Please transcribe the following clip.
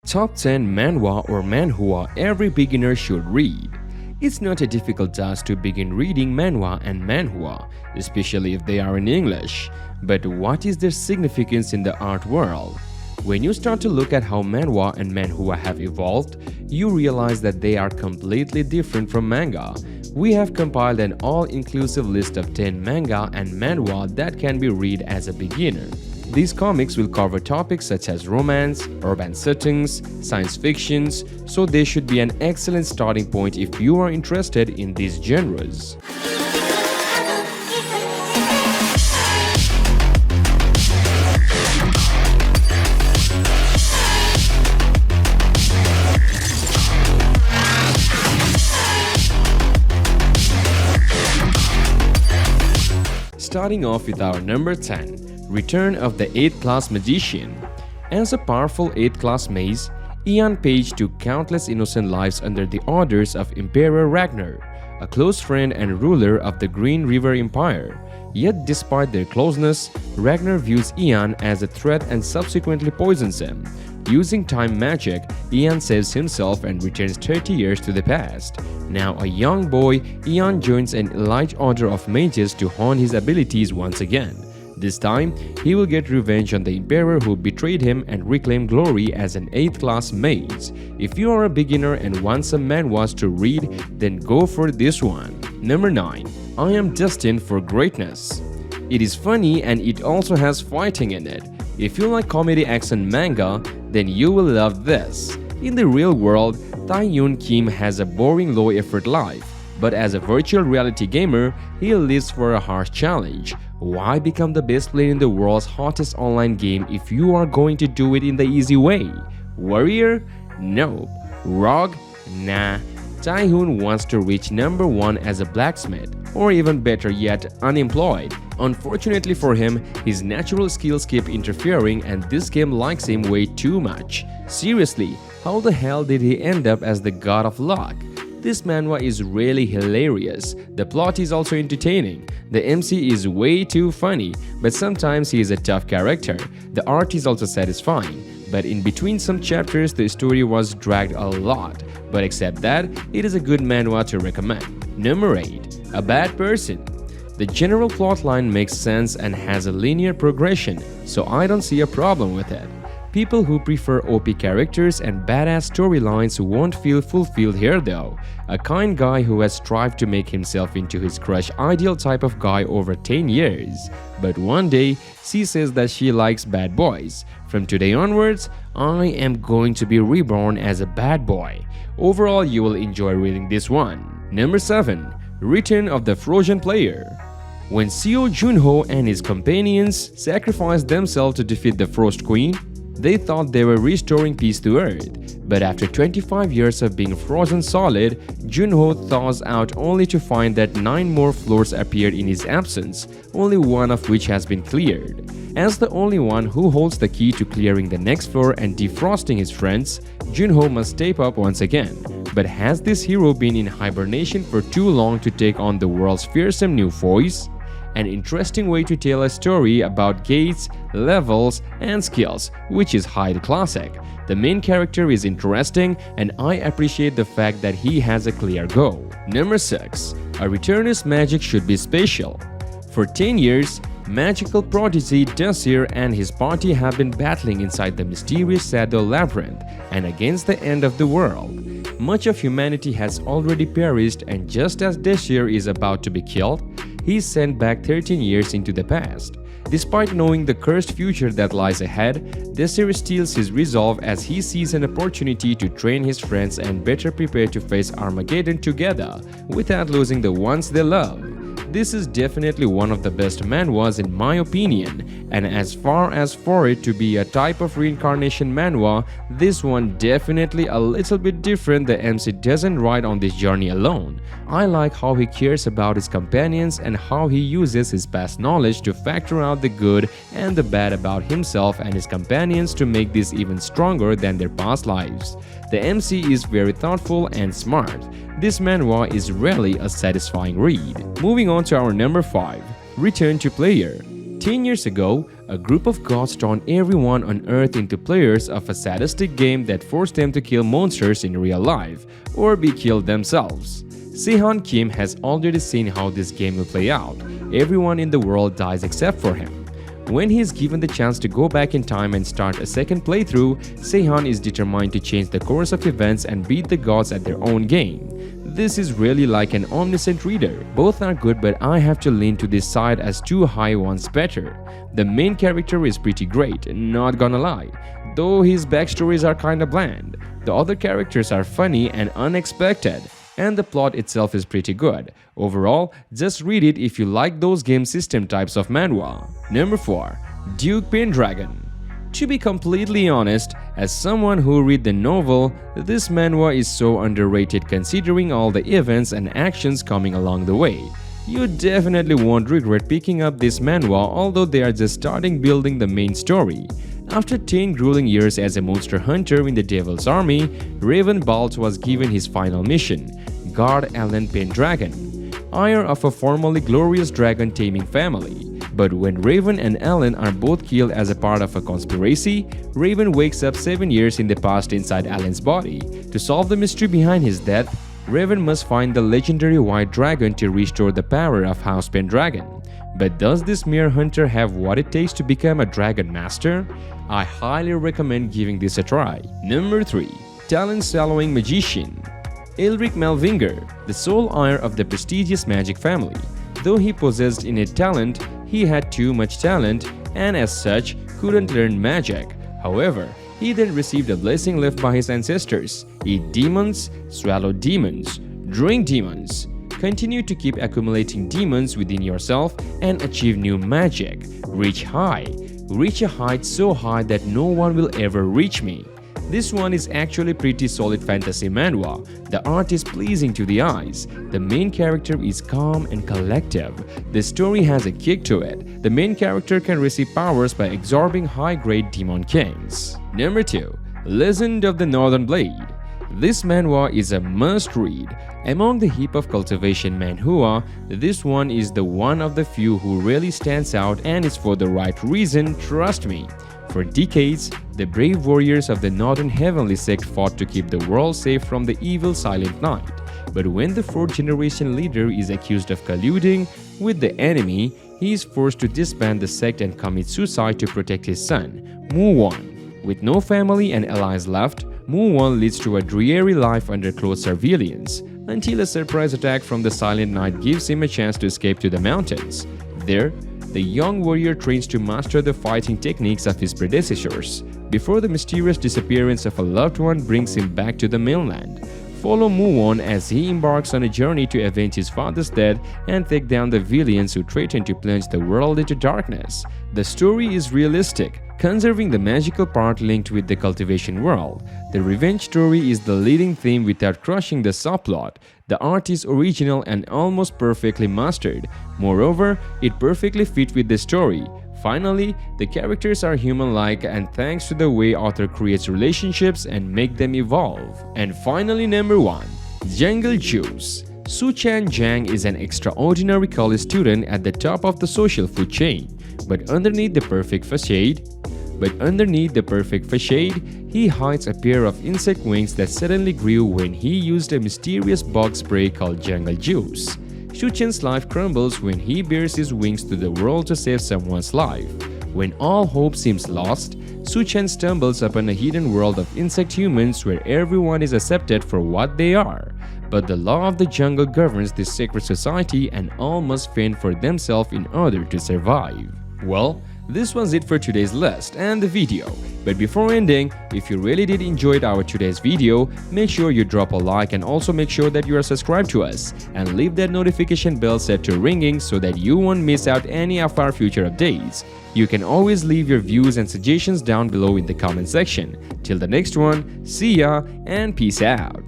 Top 10 manhwa or manhua every beginner should read. It's not a difficult task to begin reading manhwa and manhua, especially if they are in English. But what is their significance in the art world? When you start to look at how manhwa and manhua have evolved, you realize that they are completely different from manga. We have compiled an all-inclusive list of 10 manga and manhwa that can be read as a beginner. These comics will cover topics such as romance, urban settings, science fictions, so they should be an excellent starting point if you are interested in these genres. Starting off with our number 10. Return of the 8th Class Magician. As a powerful 8th Class mage, Ian Page took countless innocent lives under the orders of Emperor Ragnar, a close friend and ruler of the Green River Empire. Yet despite their closeness, Ragnar views Ian as a threat and subsequently poisons him. Using time magic, Ian saves himself and returns 30 years to the past. Now a young boy, Ian joins an elite order of mages to hone his abilities once again. This time, he will get revenge on the Emperor who betrayed him and reclaim glory as an 8th class mage. If you are a beginner and want some manhwas to read, then go for this one. Number 9. I Am Destined For Greatness. It is funny and it also has fighting in it. If you like comedy action manga, then you will love this. In the real world, Tae-yoon Kim has a boring low-effort life. But as a virtual reality gamer, he lives for a harsh challenge. Why become the best player in the world's hottest online game if you are going to do it in the easy way? Warrior? Nope. Rogue? Nah. Tae-hoon wants to reach number 1 as a blacksmith, or even better yet, unemployed. Unfortunately for him, his natural skills keep interfering and this game likes him way too much. Seriously, how the hell did he end up as the god of luck? This manhwa is really hilarious. The plot is also entertaining. The MC is way too funny, but sometimes he is a tough character. The art is also satisfying, but in between some chapters the story was dragged a lot. But except that, it is a good manhwa to recommend. Number 8. A Bad Person. The general plotline makes sense and has a linear progression, so I don't see a problem with it. People who prefer OP characters and badass storylines won't feel fulfilled here though. A kind guy who has strived to make himself into his crush ideal type of guy over 10 years. But one day, she says that she likes bad boys. From today onwards, I am going to be reborn as a bad boy. Overall, you will enjoy reading this one. Number 7. Return of the Frozen Player. When Seo Junho and his companions sacrificed themselves to defeat the Frost Queen, they thought they were restoring peace to Earth. But after 25 years of being frozen solid, Junho thaws out only to find that 9 more floors appeared in his absence, only one of which has been cleared. As the only one who holds the key to clearing the next floor and defrosting his friends, Junho must step up once again. But has this hero been in hibernation for too long to take on the world's fearsome new foes? An interesting way to tell a story about gates, levels, and skills, which is highly classic. The main character is interesting and I appreciate the fact that he has a clear goal. Number 6. A Returner's magic should be special. For 10 years, magical prodigy Desir and his party have been battling inside the mysterious Shadow Labyrinth and against the end of the world. Much of humanity has already perished and just as Desir is about to be killed, he is sent back 13 years into the past. Despite knowing the cursed future that lies ahead, Desir steals his resolve as he sees an opportunity to train his friends and better prepare to face Armageddon together without losing the ones they love. This is definitely one of the best manhwas in my opinion, and as far as for it to be a type of reincarnation manhwa, this one definitely a little bit different. The MC doesn't ride on this journey alone. I like how he cares about his companions and how he uses his past knowledge to factor out the good and the bad about himself and his companions to make this even stronger than their past lives. The MC is very thoughtful and smart. This manhwa is really a satisfying read. Moving on to our number 5, Return to Player. 10 years ago, a group of gods turned everyone on Earth into players of a sadistic game that forced them to kill monsters in real life or be killed themselves. Sehun Kim has already seen how this game will play out. Everyone in the world dies except for him. When he is given the chance to go back in time and start a second playthrough, Sehun is determined to change the course of events and beat the gods at their own game. This is really like an omniscient reader. Both are good, but I have to lean to this side as too high one's better. The main character is pretty great, not gonna lie, though his backstories are kinda bland. The other characters are funny and unexpected, and the plot itself is pretty good. Overall, just read it if you like those game system types of manhwa. Number 4. Duke Pendragon. To be completely honest, as someone who read the novel, this manhwa is so underrated considering all the events and actions coming along the way. You definitely won't regret picking up this manhwa, although they are just starting building the main story. After 10 grueling years as a monster hunter in the Devil's Army, Raven Balt was given his final mission: guard Alan Pendragon, heir of a formerly glorious dragon taming family. But when Raven and Alan are both killed as a part of a conspiracy, Raven wakes up 7 years in the past inside Alan's body. To solve the mystery behind his death, Raven must find the legendary white dragon to restore the power of House Pendragon. But does this mere hunter have what it takes to become a dragon master? I highly recommend giving this a try. Number 3. Talent-swallowing magician. Elric Malvinger, the sole heir of the prestigious magic family. Though he possessed innate talent, he had too much talent and as such couldn't learn magic. However, he then received a blessing left by his ancestors: eat demons, swallow demons, drink demons. Continue to keep accumulating demons within yourself and achieve new magic. Reach high. Reach a height so high that no one will ever reach me. This one is actually pretty solid fantasy manhwa. The art is pleasing to the eyes. The main character is calm and collective. The story has a kick to it. The main character can receive powers by absorbing high-grade demon kings. Number 2. Legend of the Northern Blade. This manhwa is a must-read. Among the heap of cultivation manhwa, this one is the one of the few who really stands out, and it's for the right reason, trust me. For decades, the brave warriors of the Northern Heavenly Sect fought to keep the world safe from the evil Silent Knight. But when the 4th generation leader is accused of colluding with the enemy, he is forced to disband the sect and commit suicide to protect his son, Mu-won. With no family and allies left, Mu-won leads to a dreary life under close surveillance, until a surprise attack from the Silent Knight gives him a chance to escape to the mountains. There, the young warrior trains to master the fighting techniques of his predecessors, before the mysterious disappearance of a loved one brings him back to the mainland. Follow Mu-won as he embarks on a journey to avenge his father's death and take down the villains who threaten to plunge the world into darkness. The story is realistic, conserving the magical part linked with the cultivation world. The revenge story is the leading theme without crushing the subplot. The art is original and almost perfectly mastered. Moreover, it perfectly fits with the story. Finally, the characters are human-like, and thanks to the way author creates relationships and make them evolve. And finally, number 1. Jungle Juice. Su-chan Jang is an extraordinary college student at the top of the social food chain, but underneath the perfect facade, he hides a pair of insect wings that suddenly grew when he used a mysterious bug spray called Jungle Juice. Shu-chan's life crumbles when he bears his wings to the world to save someone's life. When all hope seems lost, Su-chan stumbles upon a hidden world of insect humans where everyone is accepted for what they are. But the law of the jungle governs this secret society, and all must fend for themselves in order to survive. Well, this was it for today's list and the video. But before ending, if you really did enjoy our today's video, make sure you drop a like and also make sure that you are subscribed to us and leave that notification bell set to ringing so that you won't miss out any of our future updates. You can always leave your views and suggestions down below in the comment section. Till the next one, see ya and peace out.